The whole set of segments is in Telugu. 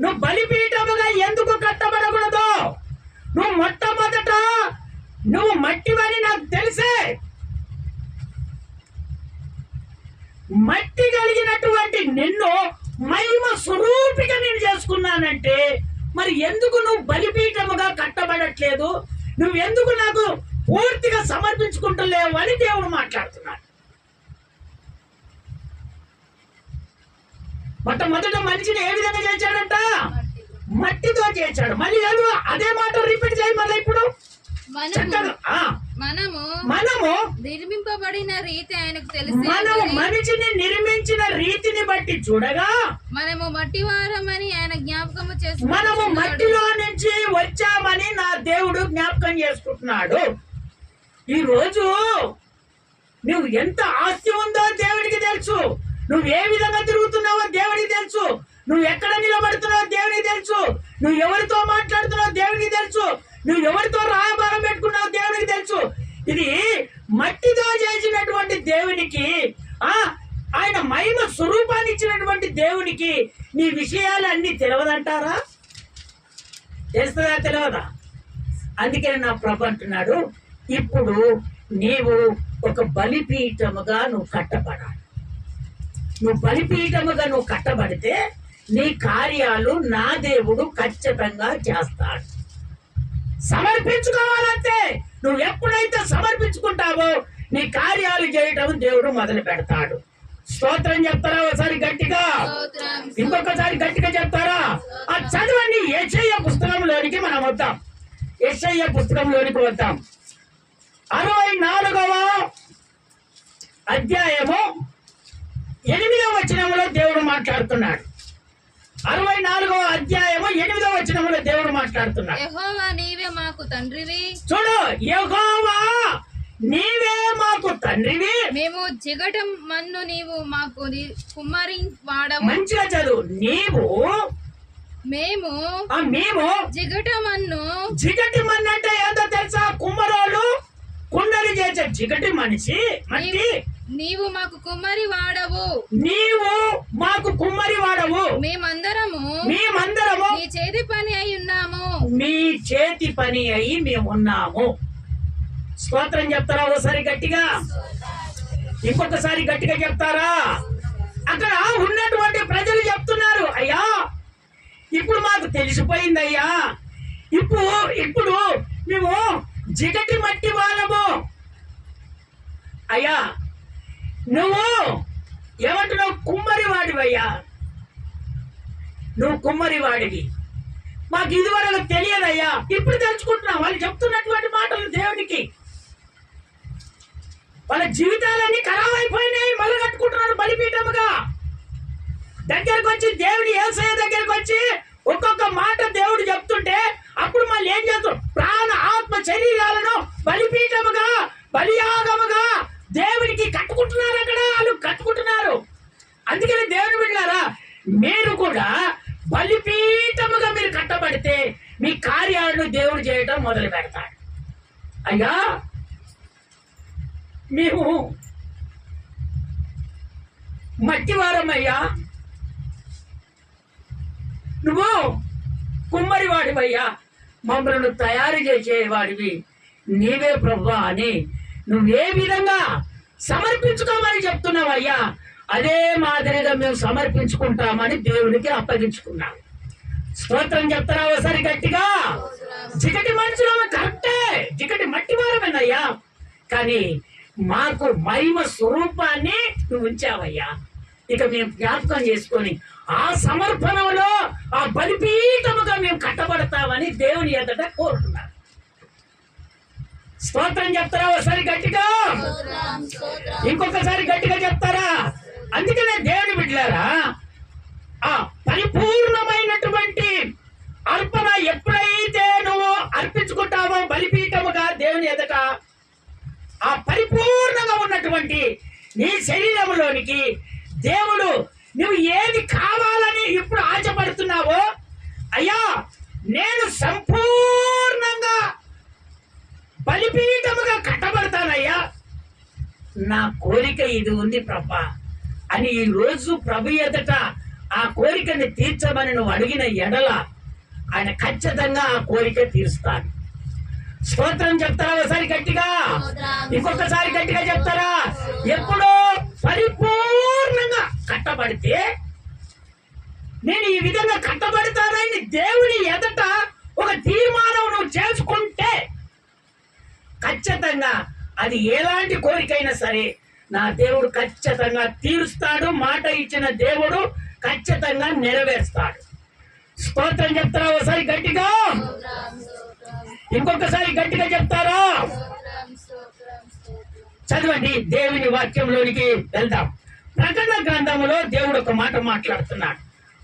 నువ్వు బలిపీఠముగా ఎందుకు కట్టబడకూడదు? నువ్వు మొట్టమొదట నువ్వు మట్టివని నాకు తెలిసే. మట్టి కలిగినటువంటి నిన్ను మహిమ స్వరూపిగా నేను చేసుకున్నానంటే మరి ఎందుకు నువ్వు బలిపీఠముగా కట్టబడట్లేదు? నువ్వెందుకు నాకు పూర్తిగా సమర్పించుకుంటలేవు అని దేవుడు మాట్లాడుతున్నాడు. మొట్టమొదట మనిషిని ఏ విధంగా చేశాడంట? మట్టితో చేశాడు. మళ్ళీ అదే మాట రిపీట్ చేయి. మళ్ళీ ఇప్పుడు మనము నిర్మింపబడిన రీతి ఆయనకు తెలిసి, మనము మనిషిని నిర్మించిన రీతిని బట్టి చూడగా మనము మట్టివారమని ఆయన జ్ఞాపకము చేసుకుంటున్నాడు. మనము మట్టిలో నుంచి వచ్చామని నా దేవుడు జ్ఞాపకం చేసుకుంటున్నాడు. ఈ రోజు నువ్వు ఎంత ఆస్తి ఉందో దేవుడికి తెలుసు. నువ్వు ఏ విధంగా తిరుగుతున్నావో దేవుడికి తెలుసు. నువ్వు ఎక్కడ నిలబడుతున్నావో దేవుడికి తెలుసు. నువ్వు ఎవరితో మాట్లాడుతున్నావో దేవుడికి తెలుసు. నువ్వు ఎవరితో రాయబారం పెట్టుకున్నావో దేవుడికి తెలుసు. ఇది మట్టితో చేసినటువంటి దేవునికి, ఆయన మహిమ స్వరూపాన్ని ఇచ్చినటువంటి దేవునికి నీ విషయాలన్నీ తెలియదంటారా? తెలుస్తుందా? తెలియదా? అందుకే నా ప్రభు అంటున్నాడు, ఇప్పుడు నీవు ఒక బలిపీఠముగా నువ్వు కట్టబడాలి. నువ్వు బలిపీఠముగా నువ్వు కట్టబడితే నీ కార్యాలు నా దేవుడు ఖచ్చితంగా చేస్తాడు. సమర్పించుకోవాలంటే నువ్వు ఎప్పుడైతే సమర్పించుకుంటావో నీ కార్యాలు చేయటం దేవుడు మొదలు పెడతాడు. స్తోత్రం చెప్తారా ఒకసారి గట్టిగా? ఇంకొకసారి గట్టిగా చెప్తారా? ఆ చదవండి. యెషయా పుస్తకంలోనికి మనం వద్దాం. యెషయా పుస్తకంలోనికి వద్దాం. 64వ అధ్యాయము 8వ వచనంలో దేవుడు మాట్లాడుతున్నాడు. 64వ అధ్యాయము 8వ వచనంలో దేవుడు మాట్లాడుతున్నాడు. యెహోవా నీవే మాకు తండ్రివి. చూడు, యెహోవా నీవే మాకు తండ్రివి. మేము జిగటం మన్ను, నీవు మాకు కుమ్మరి వాడము. మంచిగా చదువు. మేము జిగట మన్ను. జిగటి మన్ను అంటే ఏంటో తెలుసా? కుమ్మరోళ్ళు కుండలి చేసే జిగటి మనిషి మట్టి. నీవు మాకు కుమ్మరి వాడవు. నీవు మాకు కుమ్మరి వాడవు. మేమందరము నీ చేతి పని అయి ఉన్నాము. మీ చేతి పని అయి మేము ఉన్నాము. స్తోత్రం చెప్తారా ఓసారి గట్టిగా? ఇంకొకసారి గట్టిగా చెప్తారా? అక్కడ ఉన్నటువంటి ప్రజలు చెప్తున్నారు, అయ్యా ఇప్పుడు మాకు తెలిసిపోయింది అయ్యా, ఇప్పుడు మేము జిగటి మట్టి వాళ్ళము. అయ్యా నువ్వు ఏమంటున్నావు? కుమ్మరి వాడివయ్యా, నువ్వు కుమ్మరి వాడివి. మాకు ఇదివరకు తెలియదయ్యా, ఇప్పుడు తెలుసుకుంటున్నావు. వాళ్ళు చెప్తున్నటువంటి మాటలు దేవునికి వాళ్ళ జీవితాలన్నీ ఖరాబ్ అయిపోయినాయి. మళ్ళీ కట్టుకుంటున్నారు బలిపీఠముగా. దగ్గరకు వచ్చి దేవుడి యేసయ్య దగ్గరకు వచ్చి ఒక్కొక్క మాట దేవుడు చెప్తుంటే అప్పుడు మళ్ళీ ఏం చేస్తారు? ప్రాణ ఆత్మ శరీరాలను బలిపీఠముగా బలియాగముగా దేవుడికి కట్టుకుంటున్నారు. అక్కడ వాళ్ళు కట్టుకుంటున్నారు. అందుకని దేవుడు విన్నారా, మీరు కూడా బలిపీఠముగా మీరు కట్టబడితే మీ కార్యాలను దేవుడు చేయటం మొదలు పెడతాడు. అయ్యా మేము మట్టివారమయ్యా, నువ్వు కుమ్మరివాడివయ్యా, మమ్మల్ని తయారు చేసేవాడివి నీవే ప్రభువా అని నువ్వే విధంగా సమర్పించుకోమని చెప్తున్నావయ్యా, అదే మాదిరిగా మేము సమర్పించుకుంటామని దేవుడికి అప్పగించుకున్నాం. స్తోత్రం చెప్తారా ఒకసారి గట్టిగా? జిగటి మనుషులు కరెక్టే, జిగటి మట్టి వారమేనయ్యా, కానీ మాకు మహిమ స్వరూపాన్ని నువ్వు ఉంచావయ్యా. ఇక మేము జ్ఞాపకం చేసుకొని ఆ సమర్పణలో ఆ బలిపీఠముగా మేము కట్టబడతామని దేవుని ఎదుట కోరుతున్నారు. స్తోత్రం చెప్తారా ఒకసారి గట్టిగా? ఇంకొకసారి గట్టిగా చెప్తారా? అందుకనే దేవుని బిడ్డలారా, ఆ పరిపూర్ణమైనటువంటి అర్పణ ఎప్పుడైతే నువ్వు అర్పించుకుంటావో బలిపీఠముగా దేవుని ఎదుట, ఆ పరిపూర్ణంగా ఉన్నటువంటి నీ శరీరంలోనికి దేవుడు నువ్వు ఏది కావాలని ఇప్పుడు ఆశపడుతున్నావో, అయ్యా నేను సంపూర్ణంగా బలిపీఠముగా కట్టబడతానయ్యా, నా కోరిక ఇది ఉంది ప్రభా అని ఈ రోజు ప్రభు ఎదుట ఆ కోరికని తీర్చమని నువ్వు అడిగిన ఎడల ఆయన ఖచ్చితంగా ఆ కోరిక తీరుస్తాడు. స్తోత్రం చెప్తారా ఒకసారి గట్టిగా? ఇంకొకసారి గట్టిగా చెప్తారా? ఎప్పుడో పరిపూర్ణంగా కట్టబడితే, నేను ఈ విధంగా కట్టబడతానని దేవుని ఎదుట ఒక తీర్మానం నువ్వు చేసుకుంటే ఖచ్చితంగా అది ఎలాంటి కోరికైనా సరే నా దేవుడు ఖచ్చితంగా తీరుస్తాడు. మాట ఇచ్చిన దేవుడు ఖచ్చితంగా నెరవేరుస్తాడు. స్తోత్రం చెప్తారా ఒకసారి గట్టిగా? ఇంకొకసారి గట్టిగా చెప్తారా? చదవండి, దేవుని వాక్యంలోనికి వెళ్దాం. ప్రకటన గ్రంథములో దేవుడు ఒక మాట మాట్లాడుతున్నాడు.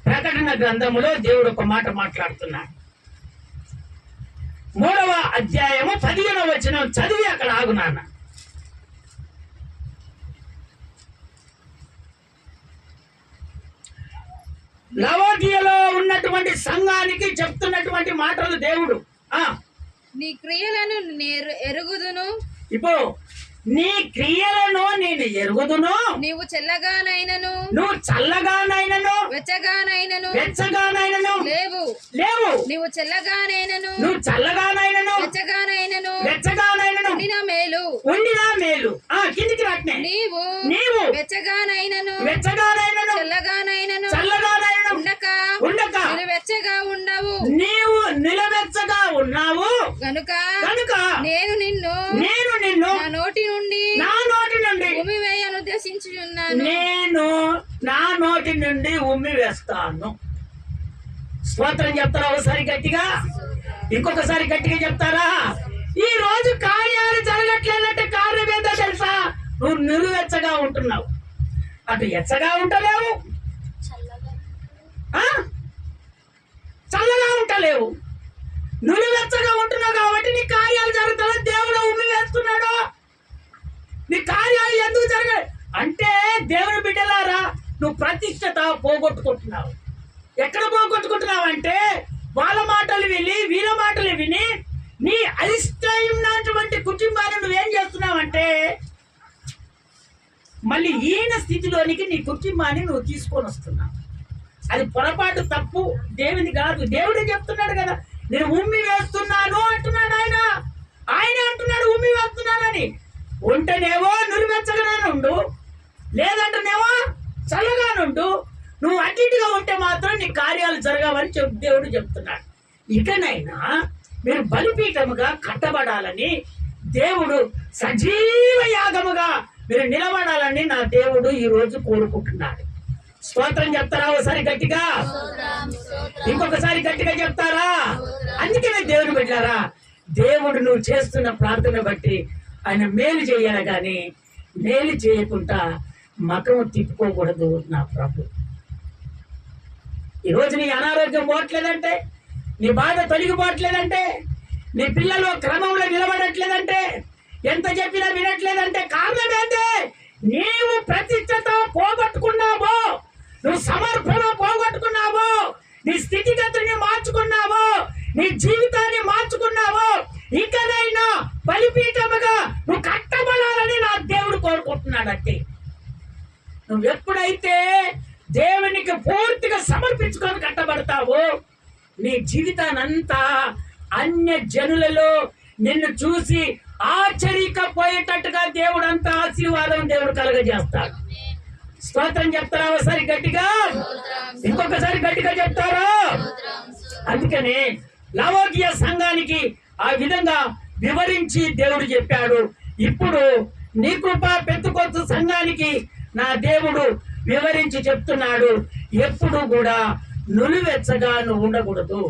ప్రకటన గ్రంథములో దేవుడు ఒక మాట మాట్లాడుతున్నాడు. 3వ అధ్యాయము 15వ వచనం చదివి అక్కడ ఆగు నాన్న. లవోదియలో ఉన్నటువంటి సంఘానికి చెప్తున్నటువంటి మాటలు దేవుడు. నీ క్రియలను ఎరుగుదును. ఇప్పుడు నీ క్రియలను నేను ఎరుగుదును. నీవు చల్లగానైనను, నువ్వు చల్లగానైనను, వెచ్చగానైనను లేవు. నీవు చల్లగానైనను, నువ్వు చల్లగానైనను, వెచ్చగానైనను ఉండిన మేలు. కిందికి రాట్నే. నీవు వెచ్చగానైనను, చల్లగానైనను ఉండక నిలువెచ్చగా ఉండవు. నీవు నిలవెచ్చగా ఉన్నావు గనుక నేను నిన్ను నా నోటి నుండి ఉమ్మివేయను ఉద్దేశించుచున్నాను. నేను నా నోటి నుండి ఉమ్మి వేస్తాను. స్తోత్రం చెప్తారా ఒకసారి గట్టిగా? ఇంకొకసారి గట్టిగా చెప్తారా? ఈ రోజు కార్యాలు జరగట్లేదంటే కారణం ఏంటో తెలుసా? నువ్వు నిలువెచ్చగా ఉంటున్నావు. అటు ఎచ్చగా ఉంటలేవు, చల్లగా ఉంటలేవు, నిలువెచ్చగా ఉంటున్నావు. కాబట్టి నీ కార్యాలు జరుగుతాయి. దేవుడు ఉమ్మి వేస్తున్నాడు. నీ కార్యాలు ఎందుకు జరగాలి అంటే, దేవుని బిడ్డలారా, నువ్వు ప్రతిష్టత పోగొట్టుకుంటున్నావు. ఎక్కడ పోగొట్టుకుంటున్నావు అంటే, వాళ్ళ మాటలు విని వీళ్ళ మాటలు విని నీ అయిష్టమైనటువంటి కుటుంబాన్ని నువ్వేం చేస్తున్నావంటే, మళ్ళీ ఈయన స్థితిలోనికి నీ కుటుంబాన్ని నువ్వు తీసుకొని వస్తున్నావు. అది పొరపాటు, తప్పు, దేవుని కాదు. దేవుడే చెప్తున్నాడు కదా, నేను ఉమ్మి వేస్తున్నాను అంటున్నాడు. ఆయన అంటున్నాడు ఉమ్మి వేస్తున్నానని. ఉంటేనేవో నురివెచ్చగానే ఉండు, లేదంటేనేవో చల్లగా నుండు. నువ్వు అన్నిటిగా ఉంటే మాత్రం నీ కార్యాలు జరగవని దేవుడు చెప్తున్నాడు. ఇకనైనా మీరు బలిపీఠముగా కట్టబడాలని దేవుడు, సజీవ యాగముగా మీరు నిలబడాలని నా దేవుడు ఈ రోజు కోరుకుంటున్నాడు. స్తోత్రం చెప్తారా ఒకసారి గట్టిగా? ఇంకొకసారి గట్టిగా చెప్తారా? అందుకనే దేవుడు పెట్టారా, దేవుడు నువ్వు చేస్తున్న ప్రార్థన బట్టి ఆయన మేలు చేయాలి, కానీ మేలు చేయకుండా మకము తిప్పుకోకూడదు. నా ప్రభు, ఈరోజు నీ అనారోగ్యం పోవట్లేదంటే, నీ బాధ తొలగిపోవట్లేదంటే, నీ పిల్లలు క్రమంలో నిలబడట్లేదంటే, ఎంత చెప్పినా వినట్లేదంటే కారణం ఏంటి? నీవు ప్రతిష్టత పోగొట్టుకున్నావో, నువ్వు సమర్పణ పోగొట్టుకున్నావో, నీ స్థితిగతిని మార్చుకున్నావో, నీ జీవితాన్ని మార్చుకున్నావో, ఇకనైనా బలిపీఠముగా నువ్వు కట్టబడాలని నా దేవుడు కోరుకుంటున్నాడంటే. నువ్వు ఎప్పుడైతే దేవునికి పూర్తిగా సమర్పించుకొని కట్టబడతావో, నీ జీవితానంతా అన్య జనులలో నిన్ను చూసి ఆశ్చర్యపోయేటట్టుగా దేవుడు అంతా ఆశీర్వాదం దేవుడు కలగజేస్తాడు. స్తోత్రం చెప్తారా ఒకసారి గట్టిగా? ఇంకొకసారి గట్టిగా చెప్తారా? అందుకనే లవోదియ సంఘానికి ఆ విధంగా వివరించి దేవుడు చెప్పాడు. ఇప్పుడు నీ కృప పెంతుకొస్తు సంఘానికి నా దేవుడు వివరించి చెప్తున్నాడు. ఎప్పుడు కూడా నులివెచ్చగా నువ్వు ఉండకూడదు.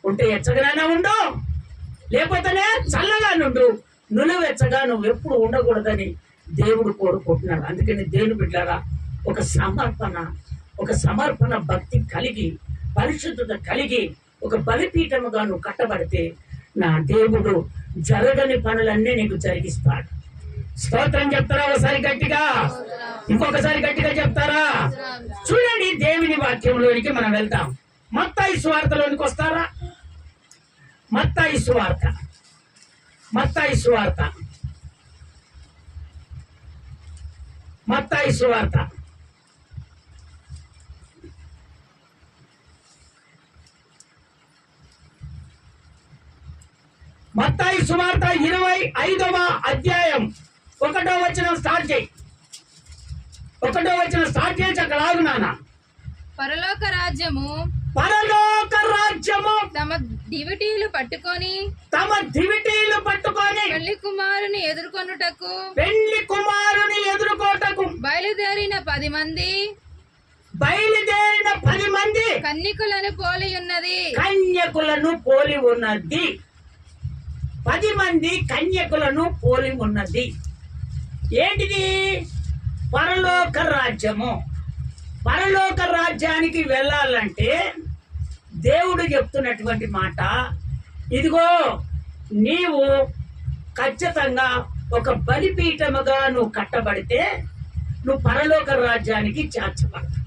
ఉంటే ఎచ్చగానే ఉండు, లేకపోతేనే చల్లగా నుండు. నులివెచ్చగా నువ్వు ఎప్పుడు ఉండకూడదని దేవుడు కోరుకుంటున్నాడు. అందుకని దేవుని బిడ్డలారా, ఒక సమర్పణ భక్తి కలిగి, పరిశుద్ధత కలిగి, ఒక బలిపీఠముగా నువ్వు కట్టబడితే నా దేవుడు జరగని పనులన్నీ నీకు జరిగిస్తాడు. స్తోత్రం చెప్తారా ఒకసారి గట్టిగా? ఇంకొకసారి గట్టిగా చెప్తారా? చూడండి, దేవుని వాక్యంలోనికి మనం వెళ్తాం. మత్తయి సువార్తలోనికి వస్తారా? మత్తయి సువార్త, మత్తయి సువార్త, మత్తయి సువార్త మత్తయి సువార్త 25వ అధ్యాయం 1వ వచనం స్టార్ట్ చేయి. 1వ వచనం స్టార్ట్ చేసి అక్కడ ఆగు నాన్న. పరలోక రాజ్యము పరలోక రాజ్యము తమ దివిటీలు పట్టుకొని పెళ్లి కుమారుని ఎదుర్కొనుటకు బయలుదేరిన 10 మంది కన్యకులను పోలి ఉన్నది. 10 మంది కన్యకులను పోలి ఉన్నది. ఏంటిది? పరలోక రాజ్యము. పరలోక రాజ్యానికి వెళ్ళాలంటే దేవుడు చెప్తున్నటువంటి మాట, ఇదిగో నీవు ఖచ్చితంగా ఒక బలిపీఠముగా నువ్వు కట్టబడితే నువ్వు పరలోక రాజ్యానికి చేర్చబడతావు.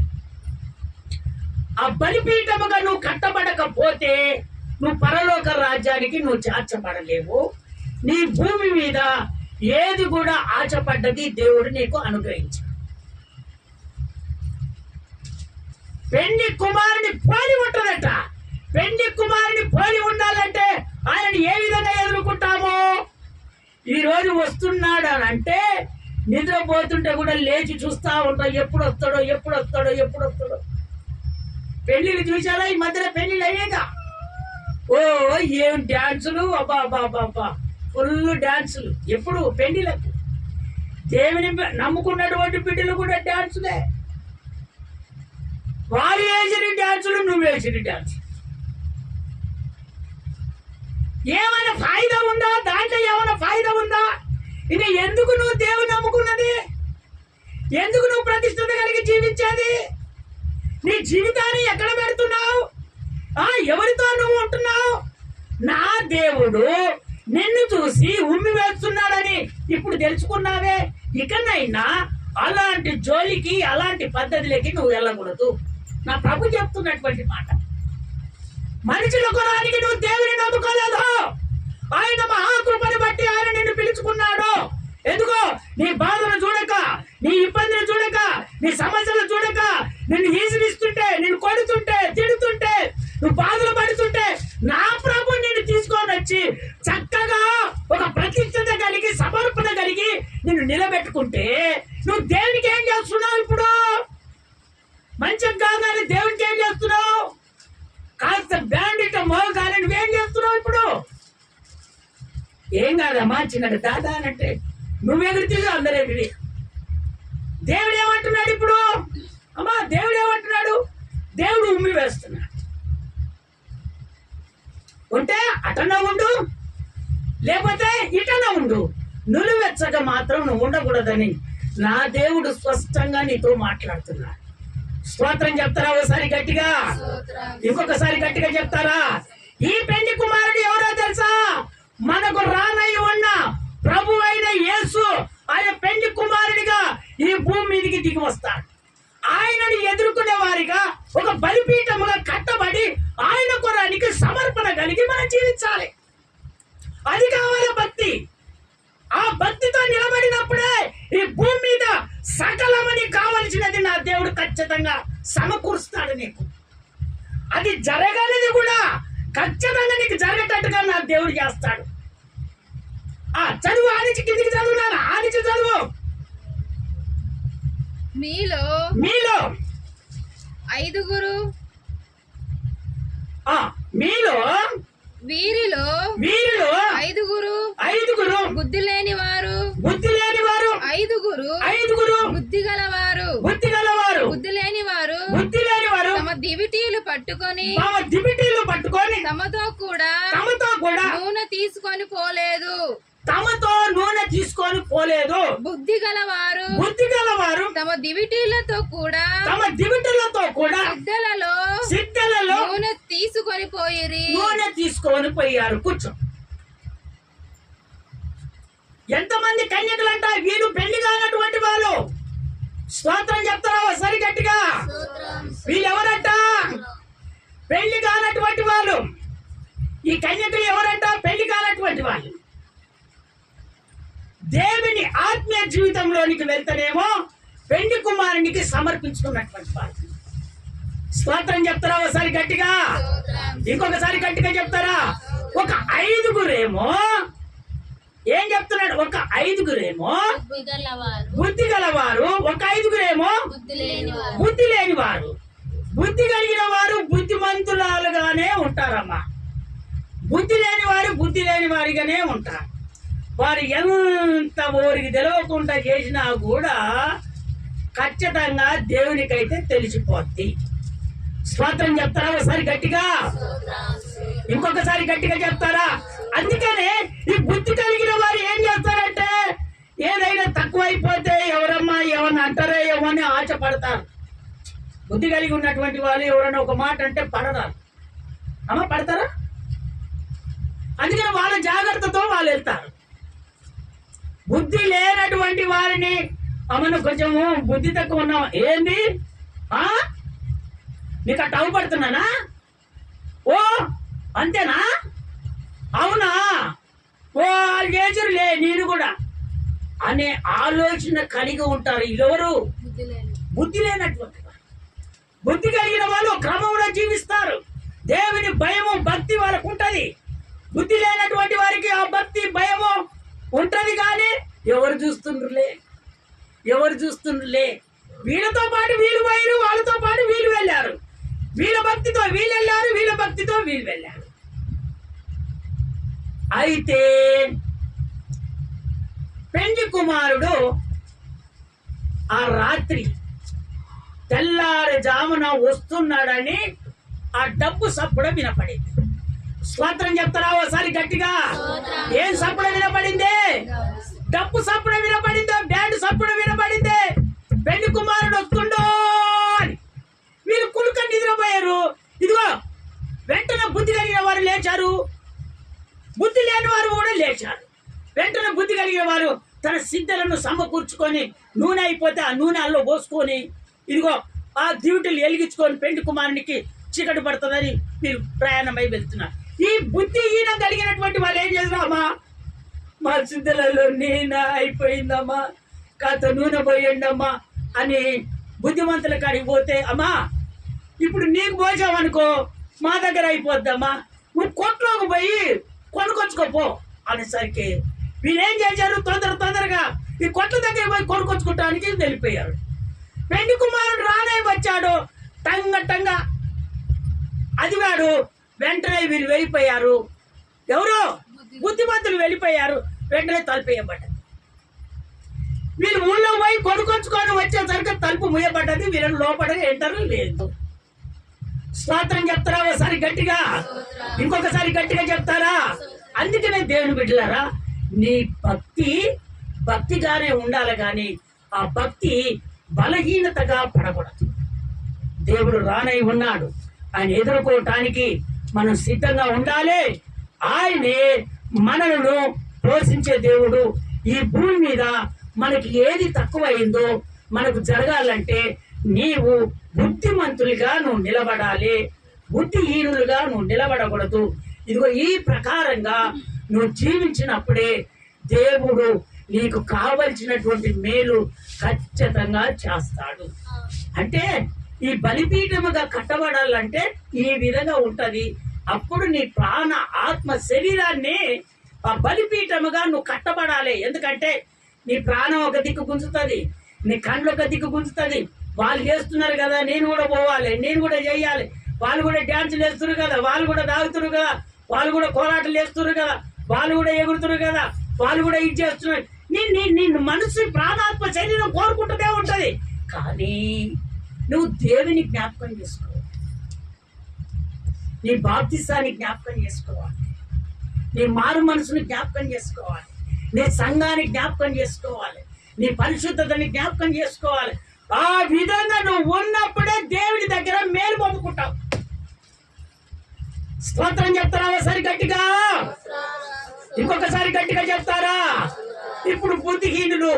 ఆ బలిపీఠముగా నువ్వు కట్టబడకపోతే నువ్వు పరలోక రాజ్యానికి నువ్వు చేర్చబడలేవు. నీ భూమి మీద ఏది కూడా ఆశపడ్డది దేవుడు నీకు అనుగ్రహించాడు. పెళ్లి కుమారుని పోలి ఉంటుందట. పెళ్లి కుమారుని పోలి ఉండాలంటే ఆయన ఏ విధంగా ఎదుర్కొంటామో, ఈ రోజు వస్తున్నాడు అని అంటే నిద్రపోతుంటే కూడా లేచి చూస్తా ఉంటాం, ఎప్పుడు వస్తాడో. పెళ్లిళ్ళు చూసారా? ఈ మధ్యలో పెళ్లిళ్ళు అయ్యాక ఓ ఏం డాన్సులు, అబ్బా ఫుల్ డాన్సులు. ఎప్పుడు పెళ్లిళ్ళకు దేవుని నమ్ముకున్నటువంటి బిడ్డలు కూడా డాన్సులే. వారు వేసిన డాన్సులు, నువ్వు వేసిన డాన్స్. ఏమైనా ఫాయిదా ఉందా? దాంట్లో ఏమైనా ఫాయిదా ఉందా? ఇక ఎందుకు నువ్వు దేవుని నమ్ముకున్నది? ఎందుకు నువ్వు ప్రతిష్ఠత కలిగి జీవించేది? నీ జీవితాన్ని ఎక్కడ పెడుతున్నావు? ఎవరితో నువ్వు ఉంటున్నావు? నా దేవుడు నిన్ను చూసి ఉమ్మి వేస్తున్నాడని ఇప్పుడు తెలుసుకున్నావే. ఇకనైనా అలాంటి జోలికి, అలాంటి పద్ధతులకి నువ్వు వెళ్ళకూడదు. నా ప్రభు చెప్తున్నటువంటి మాట. మనుషుల కొరానికి నువ్వు దేవుని నమ్ముకోలేదు. ఆయన మహాకృపని బట్టి ఆయన నిన్ను పిలుచుకున్నాడు. ఎందుకో నీ బాధను చూడక, నీ ఇబ్బందిని చూడక, నీ సమస్యలు చూడక, నిన్ను ఈసిరిస్తుంటే, నిన్ను కొడుతుంటే, తిడుతుంటే, నువ్వు బాధలు పడుతుంటే నా ప్రభు నిన్ను తీసుకొని వచ్చి చక్కగా ఒక ప్రతిష్టత కలిగి, సమర్పణ కలిగి నిన్ను నిలబెట్టుకుంటే నువ్వు దేవునికి ఏం చేస్తున్నావు? ఇప్పుడు మంచిగా కాగానే దేవునికి ఏం చేస్తున్నావు? కాస్త బ్యాండిట మోగానే నువ్వేం చేస్తున్నావు? ఇప్పుడు ఏం కాదమ్మా, చిన్నది దాదా అనంటే నువ్వెగురితే అందరూ ఎగిరి. దేవుడు ఏమంటున్నాడు ఇప్పుడు? అమ్మా దేవుడు ఏమంటున్నాడు? దేవుడు ఉమ్మి వేస్తున్నాడు. ఉంటే అటన్నా ఉండు, లేకపోతే ఇటన్నా ఉండు. నులువెచ్చగా మాత్రం నువ్వు ఉండకూడదని నా దేవుడు స్పష్టంగా నీతో మాట్లాడుతున్నాడు. స్తోత్రం చెప్తారా? ఒకసారి గట్టిగా, ఇంకొకసారి గట్టిగా చెప్తారా? ఈ పెళ్లి కుమారుడు ఎవరో తెలుసా? మనకు రానై ఉన్న ప్రభు అయిన యేసు. ఆయన పెళ్లి కుమారుడిగా ఈ భూమి మీదకి దిగి వస్తాడు. ఆయనని ఎదుర్కొనే వారిగా ఒక బలిపీఠముగా కట్టబడి ఆయన కొరానికి సమర్పణ కలిగి మనం జీవించాలి. అది కావాలి భక్తి. ఆ భక్తితో నిలబడినప్పుడే ఈ భూమి మీద సకలమని కావలసినది నా దేవుడు ఖచ్చితంగా సమకూరుస్తాడు నీకు. అది జరగనిది కూడా ఖచ్చితంగా నీకు జరిగేటట్టుగా నా దేవుడు చేస్తాడు. చదువు, ఆనిచి కిందికి చదువు నాన్న, ఆనిచి చదువు. మీలో ఐదుగురు, మీలో వీరిలో ఐదుగురు బుద్ధి లేని వారు, ఐదుగురు బుద్ధి గలవారు, బుద్ధి లేని వారు తమ దివిటీలు పట్టుకొని తమతో కూడా నూనె తీసుకొని పోలేదు. బుద్ధి గలవారు తమ దివిటీలతో కూడా సిద్ధలలో నూనె తీసుకొని పోయారు. కూర్చో. ఎంతమంది కన్యకలంట? వీరు పెళ్లి కానటువంటి వాళ్ళు. స్తోత్రం చెప్తారా ఒకసారి గట్టిగా? వీళ్ళెవరంట? పెళ్లి కానటువంటి వాళ్ళు. ఈ కన్యకలు ఎవరంట? పెళ్లి కానటువంటి వాళ్ళు. దేవుని ఆత్మీయ జీవితంలోనికి వెళ్తేనేమో పెళ్లి కుమారునికి సమర్పించుకున్నటువంటి వాళ్ళు. స్తోత్రం చెప్తారా ఒకసారి గట్టిగా? ఇంకొకసారి గట్టిగా చెప్తారా? ఒక ఐదుగురేమో ఏం చెప్తున్నాడు? ఒక ఐదుగురేమో బుద్ధి గలవారు, ఒక ఐదుగురేమో బుద్ధి లేని వారు. బుద్ధి కలిగిన వారు బుద్ధిమంతురాలుగానే ఉంటారమ్మా. బుద్ధి లేని వారు బుద్ధి లేని వారిగానే ఉంటారు. వారు ఎంత ఊరికి తెలియకుండా చేసినా కూడా ఖచ్చితంగా దేవునికైతే తెలిసిపోద్ది. స్తోత్రం చెప్తారా ఒకసారి గట్టిగా? ఇంకొకసారి గట్టిగా చెప్తారా? అందుకనే ఈ బుద్ధి కలిగిన వారు ఏం చేస్తారంటే ఏదైనా తక్కువ అయిపోతే ఎవరమ్మా ఏమన్నా అంటారో ఏమో అని ఆశపడతారు. బుద్ధి కలిగి ఉన్నటువంటి వాళ్ళు ఎవరన్నా ఒక మాట అంటే పడరారు. అమ్మ పడతారా? అందుకని వాళ్ళ జాగ్రత్తతో వాళ్ళు వెళ్తారు. బుద్ధి లేనటువంటి వారిని అమ్మను కొంచెము బుద్ధి తక్కువ ఉన్నాం ఏంది నీకు అట్ట అవపడుతున్నానా? ఓ అంతేనా? అవునా? ఓ చేతురులే నేను కూడా అనే ఆలోచన కలిగి ఉంటారు. ఎవరు? బుద్ధి లేనటువంటి వారు. బుద్ధి కలిగిన వాళ్ళు క్రమంలో జీవిస్తారు. దేవుని భయము భక్తి వాళ్ళకు ఉంటది. బుద్ధి లేనటువంటి వారికి ఆ భక్తి భయము ఉంటది. కానీ ఎవరు చూస్తుండ్రులే, ఎవరు చూస్తుండ్రులే. వీళ్ళతో పాటు వీళ్ళు పోయారు, వాళ్ళతో పాటు వీళ్ళు వెళ్ళారు. వీళ్ళ భక్తితో వీళ్ళు వెళ్ళారు, వీళ్ళ భక్తితో వీళ్ళు వెళ్ళారు. అయితే పెండ్లి కుమారుడు ఆ రాత్రి తెల్లారుజామున వస్తున్నాడని ఆ డబ్బు సప్పుడు వినపడింది. స్తోత్రం చెప్తారా ఒకసారి గట్టిగా? ఏం సప్పుడు వినపడింది? డబ్బు సప్పుడు వినపడిందో, బ్యాండ్ సప్పుడు వినపడింది. పెళ్లి కుమారుడు వస్తుండో అని వీళ్ళు కులుక నిద్రపోయారు. ఇదిగో వెంటనే బుద్ధి కలిగిన వారు లేచారు, బుద్ధి లేని వారు కూడా లేచారు. వెంటనే బుద్ధి కలిగిన వారు తన సిద్ధలను సమకూర్చుకొని నూనె అయిపోతే ఆ నూనె అల్లో పోసుకొని ఇదిగో ఆ డ్యూటీలు వెలిగించుకొని పెండ్లి కుమారునికి చీకటి పడుతుందని మీరు ప్రయాణమై వెళ్తున్నారు. ఈ బుద్ధి ఈయన కలిగినటువంటి వాళ్ళు ఏం చేస్తామా? మా సిద్ధలలో నూనె అయిపోయిందమ్మా, కాస్త నూనె పోయండమ్మా అని బుద్ధిమంతుల కాడికి పోతే, అమ్మా ఇప్పుడు నీకు పోసామనుకో మా దగ్గర అయిపోద్దమ్మా, నువ్వు కొట్లోకి పోయి కొనుకొచ్చుకోపో అనేసరికి వీళ్ళేం చేశారు? తొందరగా ఈ కొట్ల దగ్గర పోయి కొనుకొచ్చుకోవటానికి వెళ్ళిపోయారు. పెండ్లి కుమారుడు రానే వచ్చాడు, టంగ అదివాడు. వెంటనే వీళ్ళు వెళ్ళిపోయారు. ఎవరు? బుద్ధిమంతులు వెళ్ళిపోయారు. వెంటనే తలుపు వేయబడ్డది. వీళ్ళు ఊళ్ళో పోయి కొనుకొచ్చుకొని వచ్చేసరికి తలుపు ముయ్యబడ్డది. వీళ్ళని లోపల ఎంటర్ లేదు. స్తోత్రం చెప్తారా ఒకసారి గట్టిగా? ఇంకొకసారి గట్టిగా చెప్తారా? అందుకనే దేవుని బిడ్డలారా, నీ భక్తి భక్తిగానే ఉండాలి, కానీ ఆ భక్తి బలహీనతగా పడకూడదు. దేవుడు రానై ఉన్నాడు, ఆయన ఎదుర్కోవటానికి మనం సిద్ధంగా ఉండాలి. ఆయనే మనలను పోషించే దేవుడు. ఈ భూమి మీద మనకి ఏది తక్కువైందో మనకు జరగాలంటే నీవు బుద్ధిమంతులుగా నువ్వు నిలబడాలి, బుద్ధిహీనులుగా నువ్వు నిలబడకూడదు. ఇదిగో ఈ ప్రకారంగా నువ్వు జీవించినప్పుడే దేవుడు నీకు కావలసినటువంటి మేలు ఖచ్చితంగా చేస్తాడు. అంటే ఈ బలిపీఠముగా కట్టబడాలంటే ఈ విధంగా ఉంటది. అప్పుడు నీ ప్రాణ ఆత్మ శరీరాన్ని ఆ బలిపీఠముగా నువ్వు కట్టబడాలి. ఎందుకంటే నీ ప్రాణం ఒక దిక్కు గుంజుతుంది, నీ కళ్ళు ఒక దిక్కు గుంజుతుంది. వాళ్ళు చేస్తున్నారు కదా, నేను కూడా పోవాలి, నేను కూడా చేయాలి. వాళ్ళు కూడా డ్యాన్సులు వేస్తున్నారు కదా, వాళ్ళు కూడా తాగుతున్నారు కదా, వాళ్ళు కూడా కోలాటలు వేస్తున్నారు కదా, వాళ్ళు కూడా ఎగురుతున్నారు కదా, వాళ్ళు కూడా ఇది చేస్తున్నారు. నీ మనసు ప్రాణాత్మ శరీరం కోరుకుంటూనే ఉంటది. కానీ నువ్వు దేవుని జ్ఞాపకం చేసుకోవాలి, నీ బాప్తిసాన్ని జ్ఞాపకం చేసుకోవాలి, నీ మారు మనసుని జ్ఞాపకం చేసుకోవాలి, నీ సంఘాన్ని జ్ఞాపకం చేసుకోవాలి, నీ పరిశుద్ధతని జ్ఞాపకం చేసుకోవాలి. ఆ విధంగా నువ్వు ఉన్నప్పుడే దేవుని దగ్గర మేలు పొందుకుంటావు. స్తోత్రం చెప్తారా ఒకసారి గట్టిగా? ఇంకొకసారి గట్టిగా చెప్తారా? ఇప్పుడు బుద్ధిహీనులు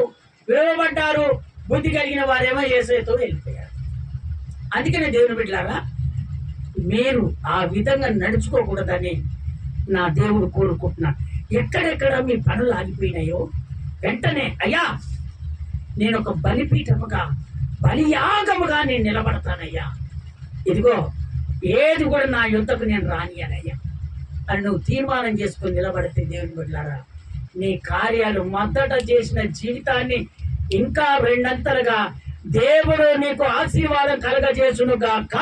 విలువబడ్డారు, బుద్ధి కలిగిన వారేమో యేసుతో వెళ్ళిపోయారు. అందుకనే దేవుని బిడ్డలారా, మీరు ఆ విధంగా నడుచుకోకూడదని నా దేవుడు కోరుకుంటున్నాడు. ఎక్కడెక్కడ మీ పనులు ఆగిపోయినాయో వెంటనే అయ్యా నేను ఒక బలిపీఠముగా బలియాగముగా నేను నిలబడతానయ్యా, ఇదిగో ఏది కూడా నా యుద్ధకు నేను రానియనయ్యా, అని నువ్వు తీర్మానం చేసుకుని నిలబడితే దేవుని బిడ్డలారా, నీ కార్యాలు మొదట చేసిన జీవితాన్ని ఇంకా రెండంతలుగా దేవుడు నీకు ఆశీర్వాదం కలగజేసును గాక.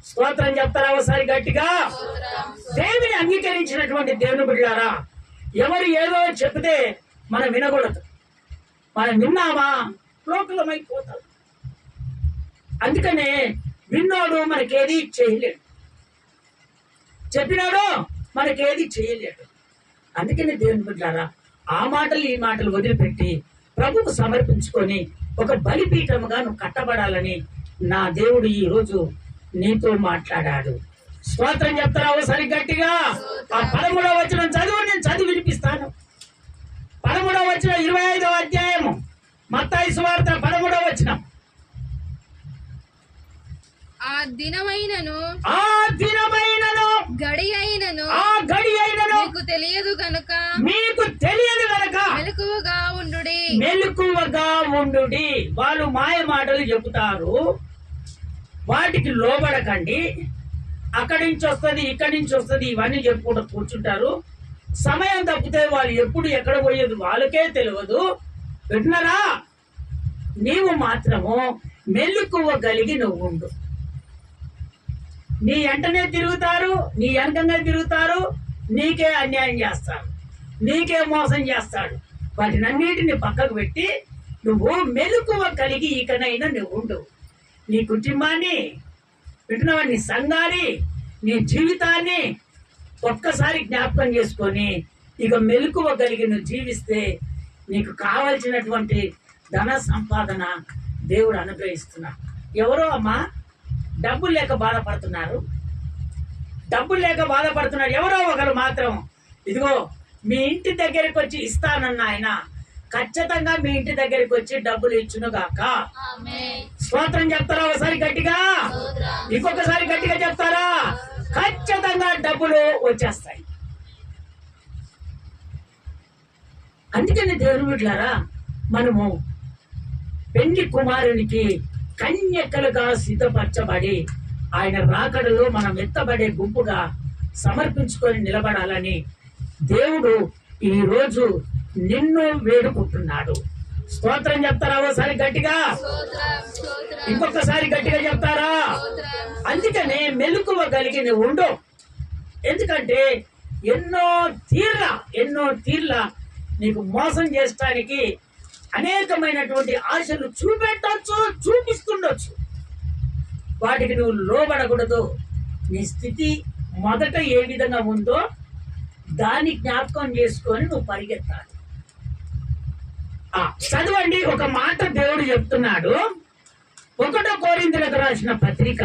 స్తోత్రం చెప్తారా ఒకసారి గట్టిగా? దేవుని అంగీకరించినటువంటి దేవుని బిడ్డలారా, ఎవరు ఏదో చెప్తే మనం వినకూడదు. మనం విన్నామా లోకలమైపోతాం. అందుకనే విన్నాడు మనకేది చేయలేడు, చెప్పినాడు మనకేది చేయలేడు. అందుకని దేవుని బిడ్డలారా, ఆ మాటలు ఈ మాటలు వదిలిపెట్టి ప్రభుకు సమర్పించుకొని ఒక బలిపీఠముగా నువ్వు కట్టబడాలని నా దేవుడు ఈ రోజు నీతో మాట్లాడాడు. స్తోత్రం చెప్తారా ఒకసారి గట్టిగా? ఆ 13వ వచనం చదువు, నేను చదివి వినిపిస్తాను. 13వ వచనం 25వ అధ్యాయము మత్తయి సువార్త 13వ వచనం. ఆ దినమైనను గడి అయినను మీకు తెలియదు గనుక మెలకువగా ఉండుడి. వాళ్ళు మాయ మాటలు చెబుతారు, వాటికి లోబడకండి. అక్కడి నుంచి వస్తుంది, ఇక్కడి నుంచి వస్తుంది, ఇవన్నీ చెప్పుకుంటూ కూర్చుంటారు. సమయం తప్పితే వాళ్ళు ఎప్పుడు ఎక్కడ పోయేది వాళ్ళకే తెలియదు. విన్నారా? నీవు మాత్రము మెలకువ కలిగి నువ్వు ఉండు. నీ వెంటనే తిరుగుతారు, నీ వెనకంగా తిరుగుతారు, నీకే అన్యాయం చేస్తారు, నీకే మోసం చేస్తాడు. వాటినన్నిటిని పక్కకు పెట్టి నువ్వు మెలకువ కలిగి ఇకనైనా నువ్వు ఉండు. నీ కుటుంబాన్ని వింటున్నావా, నీ సంఘాన్ని, నీ జీవితాన్ని ఒక్కసారి జ్ఞాపకం చేసుకొని ఇక మెలకువ కలిగి నువ్వు జీవిస్తే నీకు కావలసినటువంటి ధన సంపాదన దేవుడు అనుగ్రహిస్తున్నాడు. ఎవరో అమ్మా డబ్బులు లేక బాధపడుతున్నారు, ఎవరో ఒకరు మాత్రం ఇదిగో మీ ఇంటి దగ్గరికి వచ్చి ఇస్తానన్న ఆయన ఖచ్చితంగా మీ ఇంటి దగ్గరికి వచ్చి డబ్బులు ఇచ్చునుగాక. స్తోత్రం చెప్తారా ఒకసారి గట్టిగా? ఇంకొకసారి గట్టిగా చెప్తారా? ఖచ్చితంగా డబ్బులు వచ్చేస్తాయి. అందుకని దేవుని బిడ్డలారా, మనము పెళ్లి కుమారునికి కన్యకలుగా సిద్ధపరచబడి ఆయన రాకడలో మనం ఎత్తబడే గుంపుగా సమర్పించుకొని నిలబడాలని దేవుడు ఈ రోజు నిన్ను వేడుకుంటున్నాడు. స్తోత్రం చెప్తారా ఒకసారి గట్టిగా? ఇంకొకసారి గట్టిగా చెప్తారా? అందుకనే మెలకువ కలిగి నువ్వు ఉండు. ఎందుకంటే ఎన్నో తీర్ల నీకు మోసం చేయడానికి అనేకమైనటువంటి ఆశలు చూపిస్తుండొచ్చు. వాటికి నువ్వు లోబడకూడదు. నీ స్థితి మొదట ఏ విధంగా ఉందో దాన్ని జ్ఞాపకం చేసుకొని నువ్వు పరిగెత్తాలి. చదవండి, ఒక మాట దేవుడు చెప్తున్నాడు. 1 కొరింథీయులకు రాసిన పత్రిక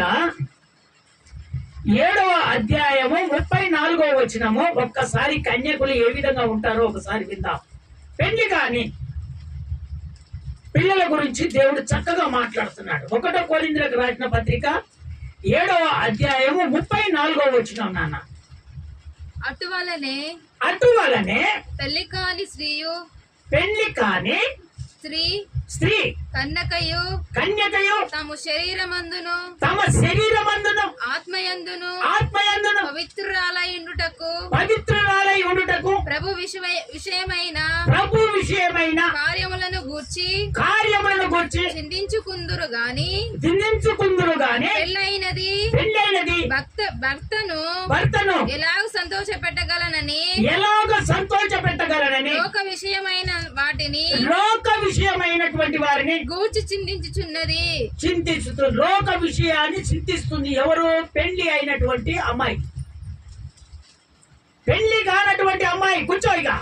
7వ అధ్యాయము 34వ వచనము. ఒక్కసారి కన్యకులు ఏ విధంగా ఉంటారో ఒకసారి విందాం. పెళ్లి కాని పిల్లల గురించి దేవుడు చక్కగా మాట్లాడుతున్నాడు. 1 కొరింథీయులకు రాసిన పత్రిక 7వ అధ్యాయము 34వ వచనం. నాన్న, అటువలనే పెళ్లి కాని స్త్రీ కన్యకయు తమ శరీరమందును ఆత్మయందును పవిత్రురాలై ఉండుటకు ప్రభు విషయమైన కార్యములను గూర్చి చింతించుకుందురు గాని పెళ్ళైనది భర్తను ఎలాగ సంతోష పెట్టగలనని లోక విషయమైనటువంటి వారిని గూర్చి లోక విషయాన్ని చింతిస్తుంది. ఎవరు? పెళ్లి అయినటువంటి అమ్మాయి. పెళ్లి కానటువంటి అమ్మాయి, కూర్చోయిగా.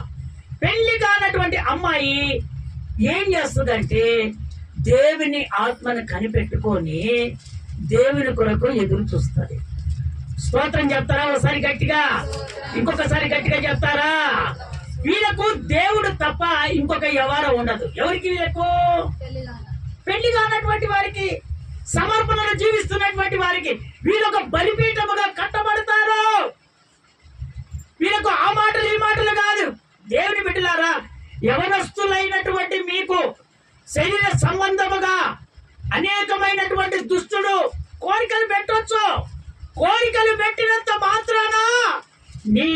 పెళ్లి కానటువంటి అమ్మాయి ఏం చేస్తుందంటే దేవుని ఆత్మను కనిపెట్టుకొని దేవుని కొరకు ఎదురు చూస్తుంది. స్తోత్రం చెప్తారా ఒకసారి గట్టిగా? ఇంకొకసారి గట్టిగా చెప్తారా? వీళ్ళకు దేవుడు తప్ప ఇంకొక వ్యవహారం ఉండదు. ఎవరికి? వీళ్ళకు పెళ్లి కానటువంటి వారికి, సమర్పణను జీవిస్తున్నటువంటి వారికి వీళ్ళొక బలిపీఠముగా కట్టబడతారు. వీళ్ళకు ఆ మాటలు ఈ మాటలు కాదు. దేవుని బిడ్డలారా, యవనస్తులైనటువంటి మీకు శరీర సంబంధముగా అనేకమైనటువంటి దుష్టుడు కోరికలు పెట్టొచ్చు. కోరికలు పెట్టినంత మాత్రాన నీ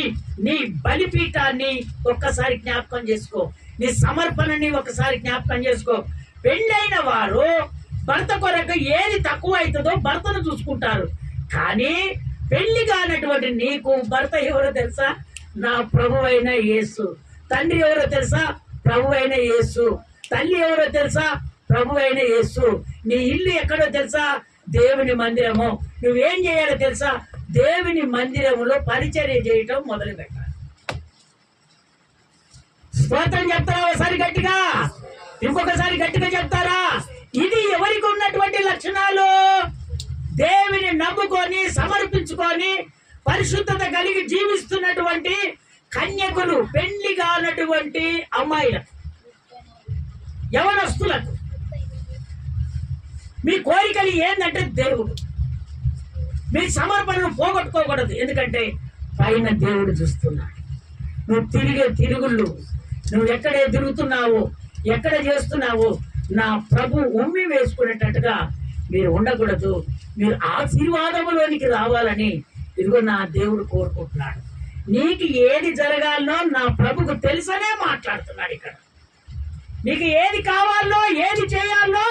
నీ బలిపీఠాన్ని ఒక్కసారి జ్ఞాపకం చేసుకో, నీ సమర్పణని ఒకసారి జ్ఞాపకం చేసుకో. పెళ్ళైన వారు భర్త కొరకు ఏది తక్కువ అవుతుందో భర్తను చూసుకుంటారు, కానీ పెళ్లి కానటువంటి నీకు భర్త ఎవరో తెలుసా? నా ప్రభు అయిన యేసు. తండ్రి ఎవరో తెలుసా? ప్రభు అయిన యేసు. తల్లి ఎవరో తెలుసా? ప్రభు అయిన యేసు. నీ ఇల్లు ఎక్కడో తెలుసా? దేవుని మందిరము. నువ్వేం చేయాలో తెలుసా? దేవుని మందిరములో పరిచర్య చేయటం మొదలు పెట్టాలి. స్తోత్రం చెప్తారా ఒకసారి గట్టిగా? ఇంకొకసారి గట్టిగా చెప్తారా? ఇది ఎవరికి ఉన్నటువంటి లక్షణాలు? దేవుని నమ్ముకొని సమర్పించుకొని పరిశుద్ధత కలిగి జీవిస్తున్నటువంటి కన్యకులు, పెళ్లి కానటువంటి అమ్మాయిలకు, యవనస్తులకు. మీ కోరికలు ఏంటంటే దేవుడు. మీ సమర్పణను పోగొట్టుకోకూడదు, ఎందుకంటే పైన దేవుడు చూస్తున్నాడు. నువ్వు తిరిగే తిరుగుళ్ళు, నువ్వు ఎక్కడ తిరుగుతున్నావో, ఎక్కడ చేస్తున్నావో, నా ప్రభు ఉమ్మి వేసుకునేటట్టుగా మీరు ఉండకూడదు. మీరు ఆశీర్వాదములోనికి రావాలని ఇదిగో నా దేవుడు కోరుకుంటున్నాడు. నీకు ఏది జరగాలనో నా ప్రభుకు తెలుసనే మాట్లాడుతున్నాడు ఇక్కడ. నీకు ఏది కావాలో, ఏది చేయాలో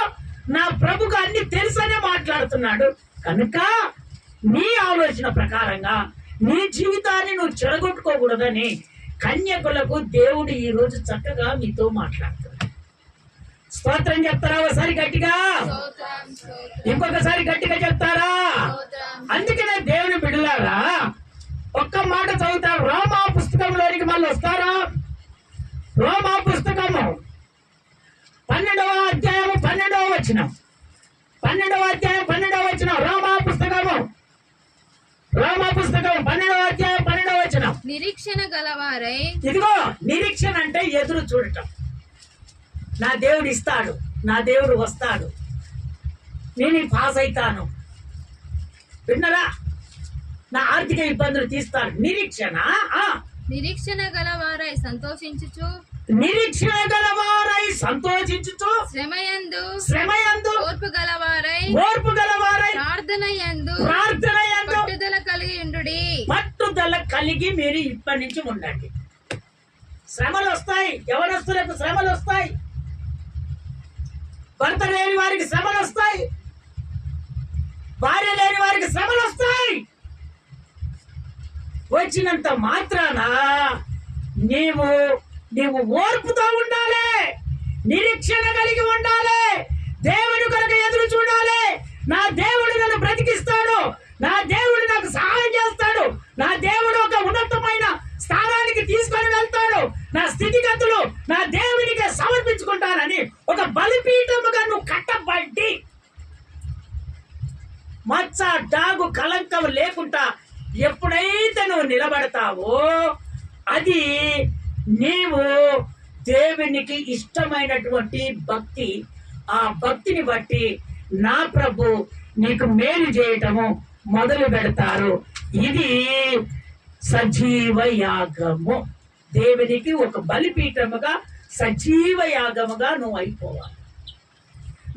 నా ప్రభుకు అన్ని తెలుసనే మాట్లాడుతున్నాడు. కనుక నీ ఆలోచన ప్రకారంగా నీ జీవితాన్ని నువ్వు చెడగొట్టుకోకూడదని కన్యకులకు దేవుడు ఈ రోజు చక్కగా మీతో మాట్లాడుతున్నాడు. స్తోత్రం చెప్తారా ఒకసారి గట్టిగా? ఇంకొకసారి గట్టిగా చెప్తారా? అందుకనే దేవుని బిడ్డలారా ఒక్క మాట చదువుతారు. రోమా పుస్తకంలోనికి మళ్ళీ వస్తారా? రోమా పుస్తకము 12వ అధ్యాయము 12వ వచనం. 12వ అధ్యాయం 12వ వచనం. రోమా పుస్తకం 12వ అధ్యాయం 12వ వచనం. నిరీక్షణ గలవారై. ఇదిగో నిరీక్షణ అంటే ఎదురు చూడటం. నా దేవుడు ఇస్తాడు, నా దేవుడు వస్తాడు, నేను పాస్ అవుతాను, విన్నరా, నా ఆర్థిక ఇబ్బందులు తీస్తాడు. నిరీక్షణ. నిరీక్షణ గలవారై సంతోషించుచు. నిరీక్షణ గలవారై సంతోషించుచు. శ్రమయందు ఓర్పు గలవారై. ప్రార్థనయందు పట్టుదల కలిగి ఉండుడి. పట్టుదల కలిగి మీరు ఇప్పటి నుంచి ఉండండి. శ్రమలు వస్తాయి, యవనస్తులకు శ్రమలు వస్తాయి, భర్త లేని వారికి శ్రమలు వస్తాయి, భార్య లేని వారికి శ్రమలు వస్తాయి. వచ్చినంత మాత్రాన నీవు ఓర్పుతో ఉండాలి, నిరీక్షణ కలిగి ఉండాలి, దేవుని కొరకు ఎదురు చూడాలి. నా దేవుడు నన్ను బ్రతికిస్తాడు, నా దేవుడు నాకు సహాయం చేస్తాడు, నా దేవుడు ఒక ఉన్నతమైన స్థానానికి తీసుకొని వెళ్తాడు, నా స్థితిగతులు నా దేవునికి సమర్పించుకుంటానని ఒక బలిపీఠముగా నువ్వు కట్టబడి మచ్చ డాగు కలంకం లేకుండా ఎప్పుడైతే నువ్వు నిలబడతావో అది నీవు దేవునికి ఇష్టమైనటువంటి భక్తి. ఆ భక్తిని బట్టి నా ప్రభు నీకు మేలు చేయటము మొదలు పెడతారు. ఇది సజీవ యాగము. దేవునికి ఒక బలిపీఠముగా సజీవ యాగముగా నువ్వు అయిపోవాలి.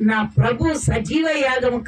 నా ప్రభు సజీవ యాగము